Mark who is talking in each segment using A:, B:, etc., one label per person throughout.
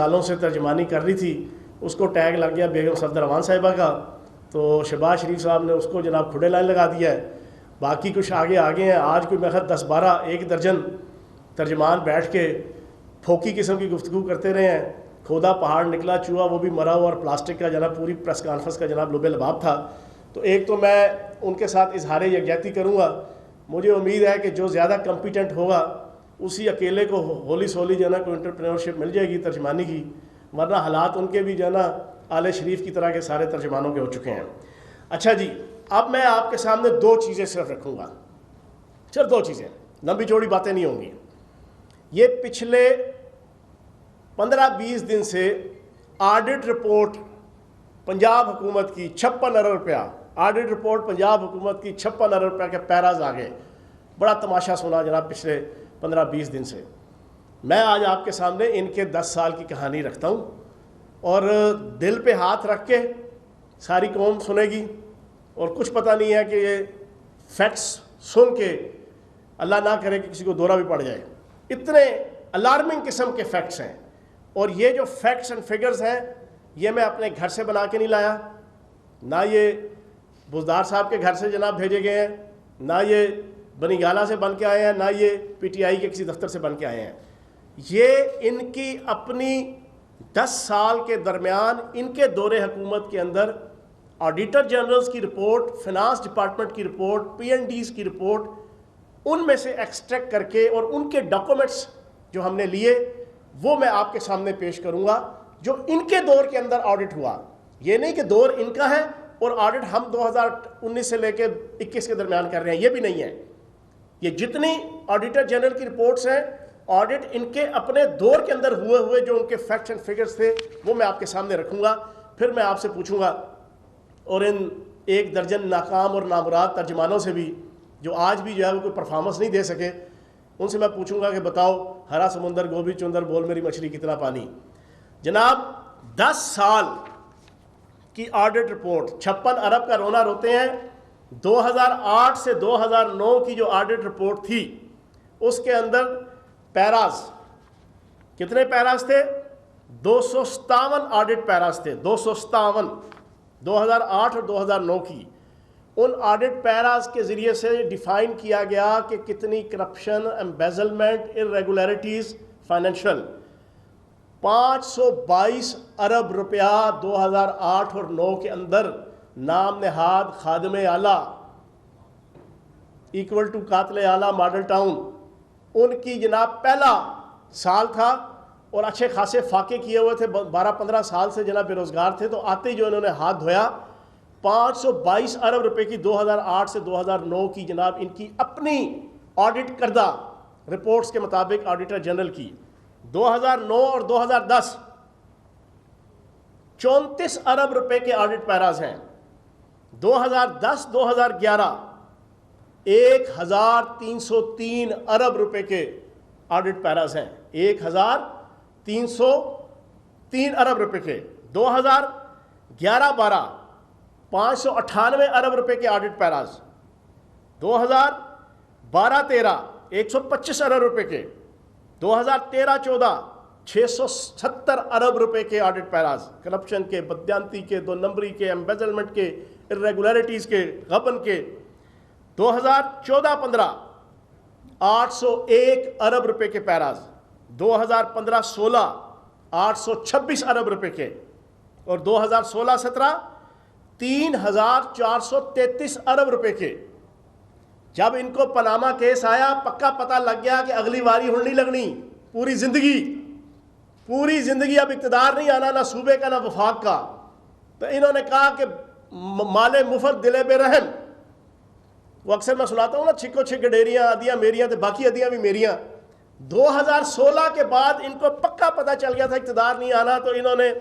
A: سالوں سے ترجمانی کر رہی تھی، اس کو ٹیگ لگ گیا بیگم صفدر امان صاحبہ کا، تو شہباز شریف صاحب نے اس کو جناب کھڑے لائن لگا دیا ہے۔ باقی کچھ آگے ہیں، آج کوئی میں 10-12 ایک درجن ترجمان بیٹھ کے پھوکی قسم کی گفتگو کرتے رہے ہیں۔ کھودا پہاڑ نکلا چوہا، وہ بھی مرا ہوا، اور پلاسٹک کا جناب پوری پریس کانفرنس کا جناب لب لباب تھا۔ تو ایک تو میں ان کے ساتھ اظہار یکجہتی کروں گا، مجھے امید ہے کہ جو زیادہ کمپیٹنٹ ہوگا اسی اکیلے کو ہولی سولی جو ہے نا کوئی انٹرپرینورشپ مل جائے گی ترجمانی کی، ورنہ حالات ان کے بھی جو ہے نا آل شریف کی طرح کے سارے ترجمانوں کے ہو چکے ہیں۔ اچھا جی، اب میں آپ کے سامنے 2 چیزیں صرف رکھوں گا، صرف 2 چیزیں، لمبی چوڑی باتیں نہیں ہوں گی۔ یہ پچھلے 15-20 دن سے آڈٹ رپورٹ پنجاب حکومت کی 56 ارب روپیہ، آڈٹ رپورٹ پنجاب حکومت کی 56 ارب روپیہ کے پیراز آگے، بڑا تماشا سنا جناب پچھلے 15-20 دن سے۔ میں آج آپ کے سامنے ان کے 10 سال کی کہانی رکھتا ہوں، اور دل پہ ہاتھ رکھ کے ساری قوم سنے گی، اور کچھ پتہ نہیں ہے کہ یہ فیکٹس سن کے اللہ نہ کرے کہ کسی کو دورہ بھی پڑ جائے، اتنے الارمنگ قسم کے فیکٹس ہیں۔ اور یہ جو فیکٹس اینڈ فگرز ہیں، یہ میں اپنے گھر سے بنا کے نہیں لایا، نہ یہ بزدار صاحب کے گھر سے جناب بھیجے گئے ہیں، نہ یہ بنی گالہ سے بن کے آئے ہیں، نہ یہ پی ٹی آئی کے کسی دفتر سے بن کے آئے ہیں۔ یہ ان کی اپنی 10 سال کے درمیان ان کے دور حکومت کے اندر آڈیٹر جنرلز کی رپورٹ، فنانس ڈپارٹمنٹ کی رپورٹ، پی این ڈیز کی رپورٹ، ان میں سے ایکسٹریکٹ کر کے اور ان کے ڈاکومنٹس جو ہم نے لیے وہ میں آپ کے سامنے پیش کروں گا، جو ان کے دور کے اندر آڈٹ ہوا۔ یہ نہیں کہ دور ان کا ہے اور آڈٹ ہم 2019 سے لے کے 21 کے درمیان کر رہے ہیں، یہ بھی نہیں ہے۔ یہ جتنی آڈیٹر جنرل کی رپورٹس ہیں، آڈٹ ان کے اپنے دور کے اندر ہوئے جو ان کے فیکٹس اینڈ فگرز تھے، وہ میں آپ کے سامنے رکھوں گا۔ پھر میں آپ سے پوچھوں گا، اور ان 1 درجن ناکام اور نامراد ترجمانوں سے بھی جو آج بھی جو ہے وہ کوئی پرفارمنس نہیں دے سکے، ان سے میں پوچھوں گا کہ بتاؤ ہرا سمندر گوبھی چندر بول میری مچھلی کتنا پانی۔ جناب 10 سال کی آڈٹ رپورٹ، 56 ارب کا رونا روتے ہیں۔ 2008 سے 2009 کی جو آڈٹ رپورٹ تھی، اس کے اندر پیراز کتنے پیراز تھے؟ 257 آڈٹ پیراز تھے، 257، 2008 اور 2009 کی۔ ان آڈٹ پیراز کے ذریعے سے ڈیفائن کیا گیا کہ کتنی کرپشن، ایمبیزلمنٹ، irregularities فائنینشل۔ 522 ارب روپیہ 2008 اور 9 کے اندر نام نہاد خادم اعلیٰ ایکول ٹو قاتل اعلیٰ ماڈل ٹاؤن، ان کی جناب پہلا سال تھا، اور اچھے خاصے فاقے کیے ہوئے تھے، 12-15 سال سے جناب بے روزگار تھے۔ تو آتے ہی جو انہوں نے ہاتھ دھویا، 522 ارب روپے کی 2008 سے 2009 کی جناب ان کی اپنی آڈٹ کردہ رپورٹس کے مطابق آڈیٹر جنرل کی۔ 2009 اور 2010 34 ارب روپے کے آڈٹ پیراز ہیں۔ 2010-2011 1303 ارب روپے کے آڈٹ پیراز ہیں، 1303 ارب روپے کے۔ 2011-12 598 ارب روپے کے آڈٹ پیراز۔ 2012-13 125 ارب روپے کے۔ 2013-14 670 ارب روپے کے آڈٹ پیراز، کرپشن کے، بدیانتی کے، 2 نمبری کے، ایمبیزلمنٹ کے، irregularities کے، غبن کے۔ 2014-15 801 ارب روپے کے پیراز۔ 2015-16 826 ارب روپے کے، اور 2016-17 3433 ارب روپے کے۔ جب ان کو پاناما کیس آیا، پکا پتہ لگ گیا کہ اگلی واری ہن نہیں لگنی، پوری زندگی اب اقتدار نہیں آنا، نہ صوبے کا نہ وفاق کا۔ تو انہوں نے کہا کہ مال مفت دلے بے رحم، وہ اکثر میں سناتا ہوں نا، چھکو چھک گڈیریاں آدیاں میریاں تے باقی آدیاں بھی میریاں۔ 2016 کے بعد ان کو پکا پتہ چل گیا تھا اقتدار نہیں آنا، تو انہوں نے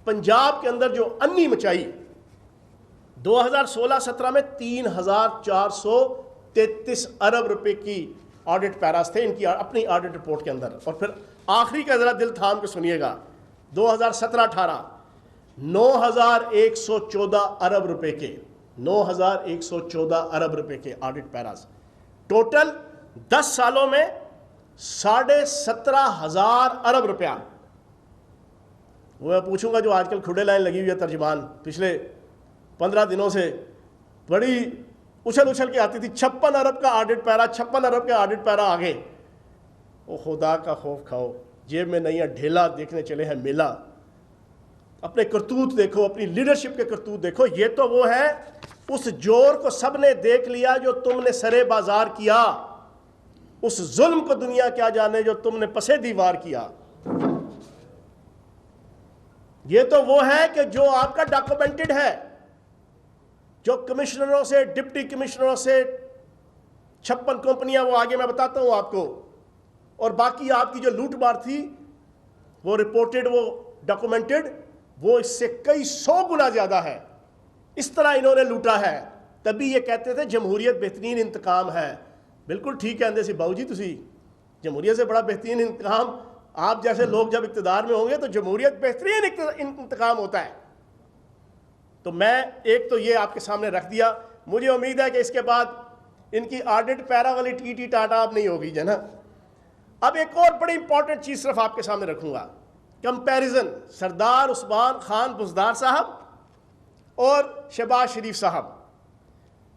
A: پنجاب کے اندر جو انی مچائی، 2016-17 میں 3433 ارب روپے کی آڈٹ پیراز تھے ان کی اپنی آڈٹ رپورٹ کے اندر۔ اور پھر آخری کا ذرا دل تھام کے سنیے گا، 2017-18 9114 ارب روپے کے، 9114 ارب روپے کے آڈٹ پیراز۔ ٹوٹل 10 سالوں میں 17,500 ارب روپیہ وہ میں پوچھوں گا جو آج کل کھڑے لائن لگی ہوئی ہے ترجمان پچھلے 15 دنوں سے بڑی اچھل کے آتی تھی 56 ارب کا آڈٹ پیرا 56 ارب کا آڈٹ پیرا آگے. وہ خدا کا خوف کھاؤ, جیب میں نہیں ہے ڈھیلا, دیکھنے چلے ہیں میلہ. اپنے کرتوت دیکھو, اپنی لیڈرشپ کے کرتوت دیکھو. یہ تو وہ ہے اس جور کو سب نے دیکھ لیا جو تم نے سرے بازار کیا, اس ظلم کو دنیا کیا جانے جو تم نے پسے دیوار کیا. یہ تو وہ ہے کہ جو آپ کا ڈاکومنٹڈ ہے, جو کمشنروں سے, ڈپٹی کمشنروں سے 56 کمپنیاں, وہ آگے میں بتاتا ہوں آپ کو, اور باقی آپ کی جو لوٹ مار تھی وہ رپورٹڈ, وہ ڈاکومنٹڈ, وہ اس سے کئی 100 گنا زیادہ ہے. اس طرح انہوں نے لوٹا ہے. تبھی یہ کہتے تھے جمہوریت بہترین انتقام ہے. بالکل ٹھیک کہندے سی باؤ جی تسی, جمہوریت سے بڑا بہترین انتقام آپ جیسے لوگ جب اقتدار میں ہوں گے تو جمہوریت بہترین انتقام ہوتا ہے. تو میں ایک تو یہ آپ کے سامنے رکھ دیا. مجھے امید ہے کہ اس کے بعد ان کی آڈٹ پیرا والی ٹی ٹی ٹاٹا اب نہیں ہوگی جنا. اب ایک اور بڑی امپورٹنٹ چیز صرف آپ کے سامنے رکھوں گا, کمپیریزن سردار عثمان خان بزدار صاحب اور شہباز شریف صاحب.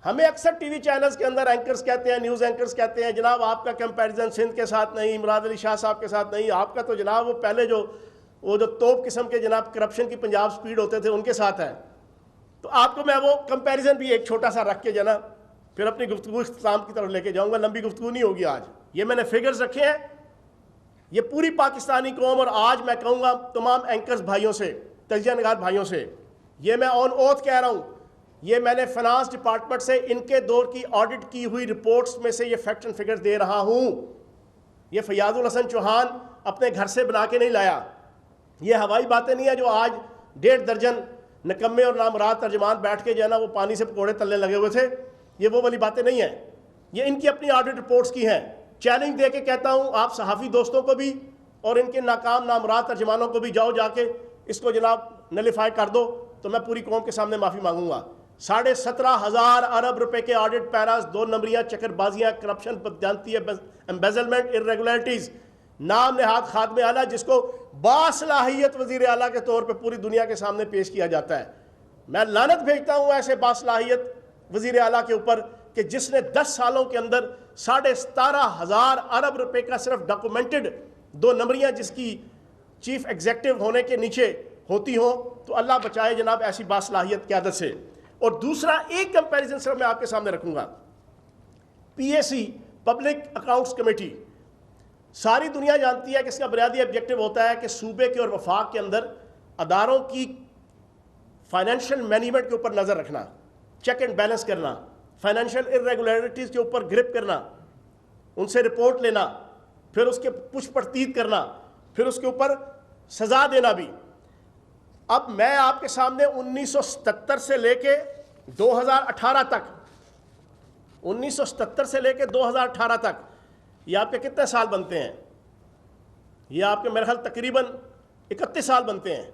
A: ہمیں اکثر ٹی وی چینلز کے اندر اینکرز کہتے ہیں, نیوز اینکرز کہتے ہیں جناب آپ کا کمپیریزن سندھ کے ساتھ نہیں, مراد علی شاہ صاحب کے ساتھ نہیں, آپ کا تو جناب وہ پہلے وہ جو توپ قسم کے جناب کرپشن کی پنجاب سپیڈ ہوتے تھے ان کے ساتھ ہے. تو آپ کو میں وہ کمپیریزن بھی ایک چھوٹا سا رکھ کے جناب پھر اپنی گفتگو اختتام کی طرف لے کے جاؤں گا. لمبی گفتگو نہیں ہوگی آج. یہ میں نے فگرز رکھے ہیں, یہ پوری پاکستانی قوم, اور آج میں کہوں گا تمام اینکرز بھائیوں سے, تجزیہ نگار بھائیوں سے, یہ میں آن اوتھ کہہ رہا ہوں, یہ میں نے فنانس ڈپارٹمنٹ سے ان کے دور کی آڈٹ کی ہوئی رپورٹس میں سے یہ فیکٹ اینڈ فگر دے رہا ہوں. یہ فیاض الحسن چوہان اپنے گھر سے بنا کے نہیں لایا. یہ ہوائی باتیں نہیں ہیں جو آج 1.5 درجن نکمے اور نامراد ترجمان بیٹھ کے جو ہے نا وہ پانی سے پکوڑے تلنے لگے ہوئے تھے. یہ وہ والی باتیں نہیں ہیں, یہ ان کی اپنی آڈٹ رپورٹس کی ہیں. چیلنج دے کے کہتا ہوں آپ صحافی دوستوں کو بھی اور ان کے ناکام نامراد ترجمانوں کو بھی, جاؤ جا کے اس کو جناب نلیفائی کر دو, تو میں پوری قوم کے سامنے معافی مانگوں گا. 17,500 ارب روپے کے آڈٹ پیراز, 2 نمبریاں, چکر بازیاں, کرپشن, بدجانتی, ایمبیزلمنٹ, ارریگولیرٹیز, نام نہاد خادم اعلیٰ جس کو باصلاحیت وزیر اعلیٰ کے طور پہ پوری دنیا کے سامنے پیش کیا جاتا ہے. میں لعنت بھیجتا ہوں ایسے باصلاحیت وزیر اعلیٰ کے اوپر کہ جس نے 10 سالوں کے اندر 17,500 ارب روپے کا صرف ڈاکومنٹڈ 2 نمبریاں جس کی چیف ایگزیکٹو ہونے کے نیچے ہوتی ہوں, تو اللہ بچائے جناب ایسی باصلاحیت قیادت سے. اور دوسرا ایک کمپیریزن صرف میں آپ کے سامنے رکھوں گا, پی اے سی پبلک اکاؤنٹس کمیٹی. ساری دنیا جانتی ہے کہ اس کا بنیادی آبجیکٹو ہوتا ہے کہ صوبے کے اور وفاق کے اندر اداروں کی فائنینشیل مینجمنٹ کے اوپر نظر رکھنا, چیک اینڈ بیلنس کرنا, فائنینشیل ارریگولیرٹیز کے اوپر گرپ کرنا, ان سے رپورٹ لینا, پھر اس کے پش پرتید کرنا, پھر اس کے اوپر سزا دینا بھی. اب میں آپ کے سامنے 1977 سے لے کے 2018 تک 1977 سے لے کے 2018 تک یہ آپ کے کتنے سال بنتے ہیں؟ یہ آپ کے میرے خیال تقریباً 31 سال بنتے ہیں.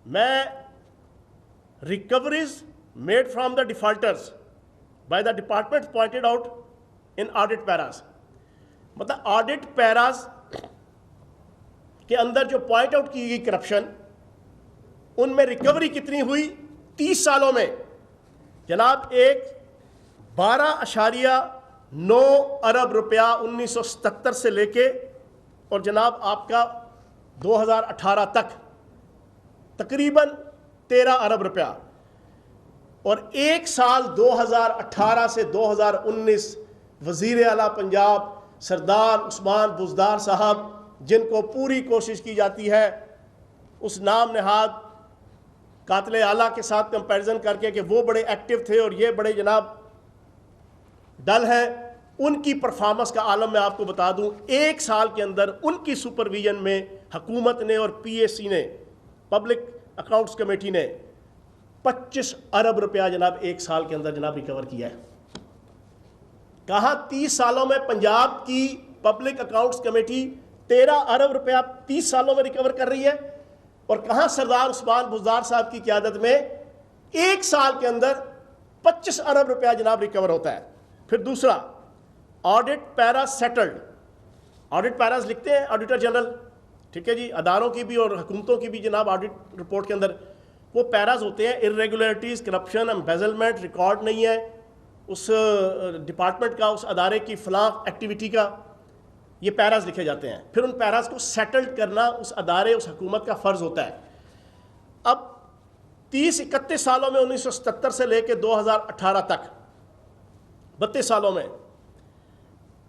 A: میں recoveries made from the defaulters by the department pointed out in audit paras, مطلب آڈٹ پیراز کے اندر جو پوائنٹ آؤٹ کی گئی کرپشن, ان میں ریکوری کتنی ہوئی 30 سالوں میں جناب, ایک 12.9 ارب روپیہ 1977 سے لے کے اور جناب آپ کا 2018 تک تقریباً 13 ارب روپیہ. اور ایک سال 2018 سے 2019 وزیر اعلیٰ پنجاب سردار عثمان بزدار صاحب, جن کو پوری کوشش کی جاتی ہے اس نام نہاد قاتل اعلیٰ کے ساتھ کمپیریزن کر کے کہ وہ بڑے ایکٹیو تھے اور یہ بڑے جناب ڈل ہیں, ان کی پرفارمنس کا عالم میں آپ کو بتا دوں. ایک سال کے اندر ان کی سپرویژن میں حکومت نے اور پی ایس سی نے, پبلک اکاؤنٹس کمیٹی نے 25 ارب روپیہ جناب ایک سال کے اندر جناب ریکور کیا ہے. کہاں 30 سالوں میں پنجاب کی پبلک اکاؤنٹس کمیٹی 13 ارب روپیہ 30 سالوں میں ریکور کر رہی ہے, اور کہاں سردار عثمان بزدار صاحب کی قیادت میں ایک سال کے اندر 25 ارب روپیہ جناب ریکور ہوتا ہے. پھر دوسرا آڈٹ پیرا سیٹلڈ, آڈٹ پیراز لکھتے ہیں آڈیٹر جنرل, ٹھیک ہے جی. اداروں کی بھی اور حکومتوں کی بھی جناب آڈٹ رپورٹ کے اندر وہ پیراز ہوتے ہیں. ارریگولیرٹیز, کرپشن, امبیزلمنٹ, ریکارڈ نہیں ہے اس ڈپارٹمنٹ کا, اس ادارے کی فلاں ایکٹیویٹی کا, یہ پیراز لکھے جاتے ہیں. پھر ان پیراز کو سیٹلڈ کرنا اس ادارے, اس حکومت کا فرض ہوتا ہے. اب 30-31 سالوں میں 1977 سے لے کے 2018 تک 32 سالوں میں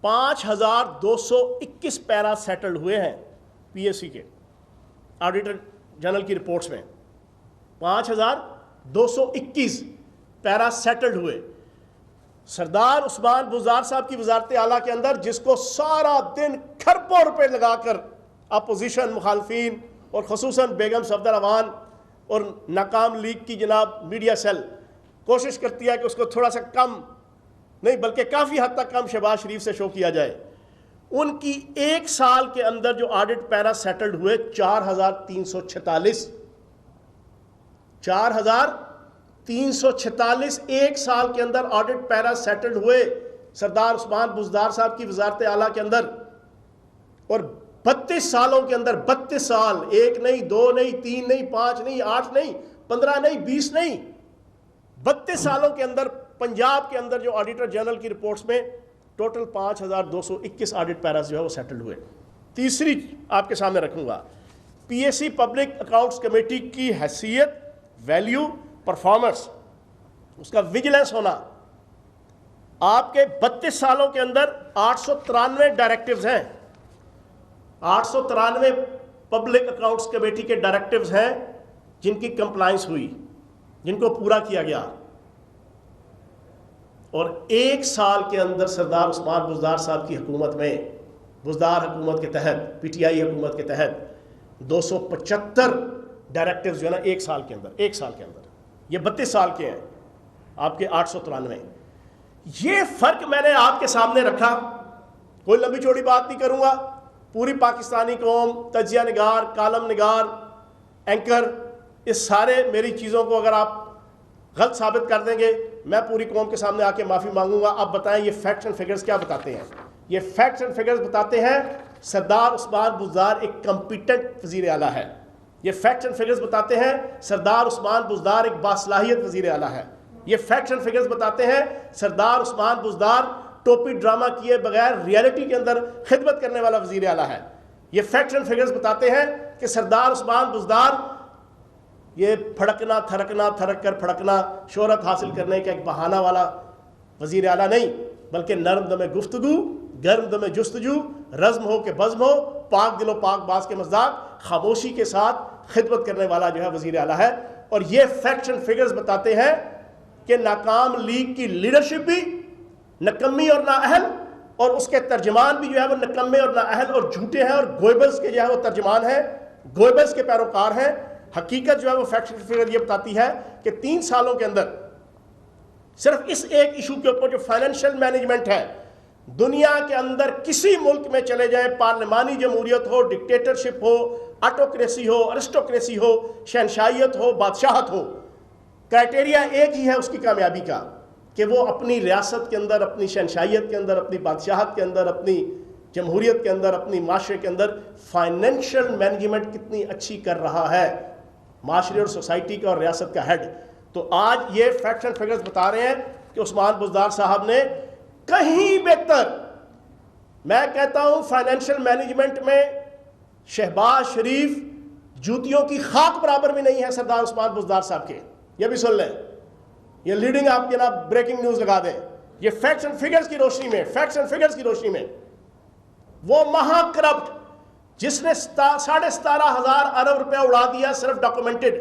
A: 5221 پیرا سیٹلڈ ہوئے ہیں پی ایس سی کے آڈیٹر جنرل کی رپورٹس میں. 5221 پیرا سیٹلڈ ہوئے. سردار عثمان بزدار صاحب کی وزارت اعلیٰ کے اندر, جس کو سارا دن کھربوں روپے لگا کر اپوزیشن, مخالفین اور خصوصاً بیگم صفدر اعوان اور ناکام لیگ کی جناب میڈیا سیل کوشش کرتی ہے کہ اس کو تھوڑا سا کم نہیں بلکہ کافی حد تک کم شہباز شریف سے شو کیا جائے. ان کی ایک سال کے اندر جو آڈٹ پیرا سیٹلڈ ہوئے 4346. 4346 ایک سال کے اندر آڈٹ پیرا سیٹلڈ ہوئے سردار عثمان بزدار صاحب کی وزارت اعلیٰ کے اندر. اور 32 سالوں کے اندر, 32 سال, ایک نہیں, دو نہیں, تین نہیں, 5 نہیں, 8 نہیں, 15 نہیں, 20 نہیں, 32 سالوں کے اندر پنجاب کے اندر جو آڈیٹر جنرل کی رپورٹس میں ٹوٹل 5221 آڈٹ پیراز جو ہے وہ سیٹلڈ ہوئے. تیسری آپ کے سامنے رکھوں گا, P S C public accounts committee کی حیثیت, ویلیو, پرفارمنس, اس کا ویجیلنس ہونا. آپ کے 32 سالوں کے اندر 893 ڈائریکٹیوز ہیں, 893 پبلک اکاؤنٹس کمیٹی کے ڈائریکٹیوز ہیں جن کی کمپلائنس ہوئی, جن کو پورا کیا گیا. اور ایک سال کے اندر سردار عثمان بزدار صاحب کی حکومت میں, بزدار حکومت کے تحت, پی ٹی آئی حکومت کے تحت 275 ڈائریکٹیوز جو ہے نا ایک سال کے اندر, یہ 32 سال کے ہیں, آپ کے 893. یہ فرق میں نے آپ کے سامنے رکھا, کوئی لمبی چوڑی بات نہیں کروں گا. پوری پاکستانی قوم, تجزیہ نگار, کالم نگار, اینکر, اس سارے میری چیزوں کو اگر آپ غلط ثابت کر دیں گے میں پوری قوم کے سامنے آ کے معافی مانگوں گا. اب بتائیں یہ فیکٹس اینڈ فگرز کیا بتاتے ہیں؟ یہ فیکٹس اینڈ فگرز بتاتے ہیں سردار عثمان بزدار ایک کمپیٹنٹ وزیر اعلیٰ ہے. یہ فیکٹس اینڈ فگرز بتاتے ہیں سردار عثمان بزدار ایک باصلاحیت وزیر اعلیٰ ہے. یہ فیکٹس اینڈ فگرز بتاتے ہیں سردار عثمان بزدار ٹوپی ڈرامہ کیے بغیر ریئلٹی کے اندر خدمت کرنے والا وزیر اعلیٰ ہے. یہ فیکٹس اینڈ فگرز بتاتے ہیں کہ سردار عثمان بزدار یہ پھڑکنا تھرکنا, تھرک کر پھڑکنا, شہرت حاصل کرنے کا ایک بہانہ والا وزیر اعلیٰ نہیں, بلکہ نرم دم گفتگو, گرم دم جستجو, رزم ہو کہ بزم ہو, پاک دل و پاک باز کے مزاق, خاموشی کے ساتھ خدمت کرنے والا جو ہے وزیر اعلیٰ ہے. اور یہ فیکٹس اینڈ فگرز بتاتے ہیں کہ ناکام لیگ کی لیڈرشپ بھی نکمی اور نااہل, اور اس کے ترجمان بھی جو ہے وہ نکمے اور نااہل اور جھوٹے ہیں, اور گوئبلز کے جو ہے وہ ترجمان ہیں, گوئبلز کے پیروکار ہیں. حقیقت جو ہے وہ فیکٹس اینڈ فگر یہ بتاتی ہے کہ 3 سالوں کے اندر صرف اس ایک ایشو کے اوپر جو فائنینشیل مینجمنٹ ہے, دنیا کے اندر کسی ملک میں چلے جائیں, پارلیمانی جمہوریت ہو, ڈکٹیٹرشپ ہو, آٹوکریسی ہو, ارسٹوکریسی ہو, شہنشاہیت ہو, بادشاہت ہو, کرائٹیریا ایک ہی ہے اس کی کامیابی کا کہ وہ اپنی ریاست کے اندر, اپنی شہنشاہیت کے اندر, اپنی بادشاہت کے اندر, اپنی جمہوریت کے اندر, اپنی معاشرے کے اندر فائنینشیل مینجمنٹ کتنی اچھی کر رہا ہے معاشرے اور سوسائٹی کا اور ریاست کا ہیڈ. تو آج یہ فیکٹس اینڈ فگرز بتا رہے ہیں کہ عثمان بزدار صاحب نے کہیں بہتر, میں کہتا ہوں فائنینشیل مینجمنٹ میں شہباز شریف جوتیوں کی خاک برابر بھی نہیں ہے سردار عثمان بزدار صاحب کے. یہ بھی سن لیں, یہ لیڈنگ آپ جناب بریکنگ نیوز لگا دیں. یہ فیکٹس اینڈ فگرز کی روشنی میں, فیکٹس اینڈ فگرز کی روشنی میں وہ مہا کرپٹ جس نے 17,500 ارب روپیہ اڑا دیا صرف ڈاکومنٹڈ,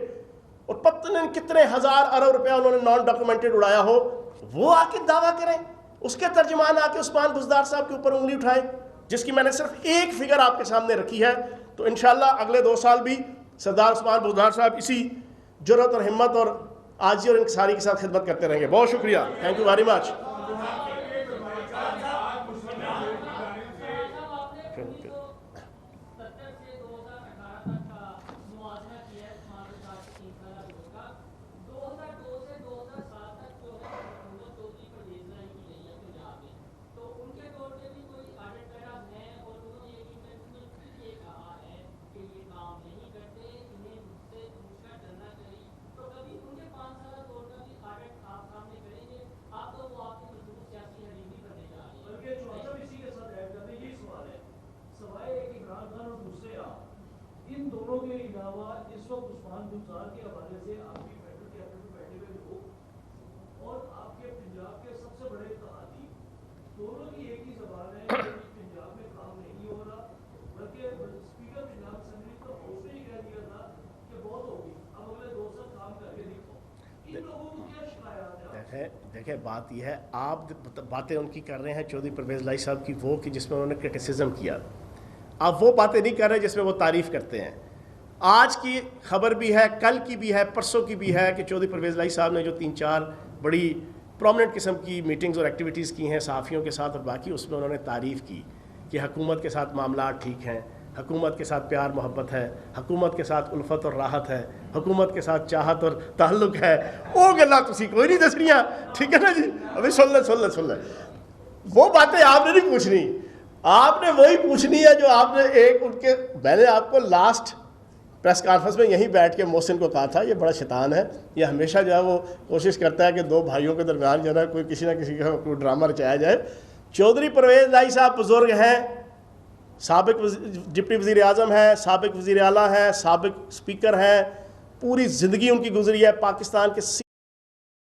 A: اور پتہ نہیں کتنے ہزار ارب روپیہ انہوں نے نان ڈاکومنٹڈ اڑایا ہو, وہ آ کے دعویٰ کریں, اس کے ترجمان آ کے عثمان بزدار صاحب کے اوپر انگلی اٹھائیں, جس کی میں نے صرف ایک فگر آپ کے سامنے رکھی ہے. تو انشاءاللہ اگلے 2 سال بھی سردار عثمان بزدار صاحب اسی جرأت اور ہمت اور عاجزی اور انکساری کے ساتھ خدمت کرتے رہیں گے. بہت شکریہ, تھینک یو ویری مچ.
B: علاوہ اس وقت عثمان گلزار کے حوالے سے آپ کی فیڈرل کیبنٹ میں بیٹھے ہوئے لوگ اور آپ کے پنجاب کے سب سے بڑے اتحادی دونوں کی ایک ہی زبان ہے کہ پنجاب میں کام نہیں ہو رہا، بلکہ اسپیکر پنجاب اسمبلی تو ہاؤس میں ہی کہہ دیا تھا کہ بہت ہوگی، اب اگلے 2 سال کام کر کے دکھاؤ. ان لوگوں کو کیا شکایات ہے؟
A: دیکھیں بات یہ ہے، آپ باتیں ان کی کر رہے ہیں چودھری پرویز لائی صاحب کی، وہ کہ جس میں انہوں نے کرٹیسزم کیا. آپ وہ باتیں نہیں کر رہے جس میں وہ تعریف کرتے ہیں. آج کی خبر بھی ہے، کل کی بھی ہے، پرسوں کی بھی ہے کہ چودھری پرویز لائی صاحب نے جو 3-4 بڑی پرومننٹ قسم کی میٹنگز اور ایکٹیویٹیز کی ہیں صحافیوں کے ساتھ اور باقی، اس میں انہوں نے تعریف کی کہ حکومت کے ساتھ معاملات ٹھیک ہیں، حکومت کے ساتھ پیار محبت ہے، حکومت کے ساتھ الفت اور راحت ہے، حکومت کے ساتھ چاہت اور تعلق ہے. وہ گلا تسی کوئی نہیں دس رہی، ٹھیک ہے نا جی. ابھی سن لیں وہ باتیں آپ نے نہیں پوچھنی، آپ نے وہی پوچھنی ہے جو آپ نے ایک ان کے، میں نے آپ کو لاسٹ پریس کانفرنس میں یہیں بیٹھ کے محسن کو کہا تھا یہ بڑا شیطان ہے، یہ ہمیشہ جو ہے وہ کوشش کرتا ہے کہ 2 بھائیوں کے درمیان جو ہے نا کوئی کسی نہ کسی کا کوئی ڈرامہ رچایا جائے. چودھری پرویز لائی صاحب بزرگ ہیں، سابق ڈپٹی وزیر اعظم ہیں، سابق وزیر اعلیٰ ہیں، سابق اسپیکر ہیں، پوری زندگی ان کی گزری ہے پاکستان کے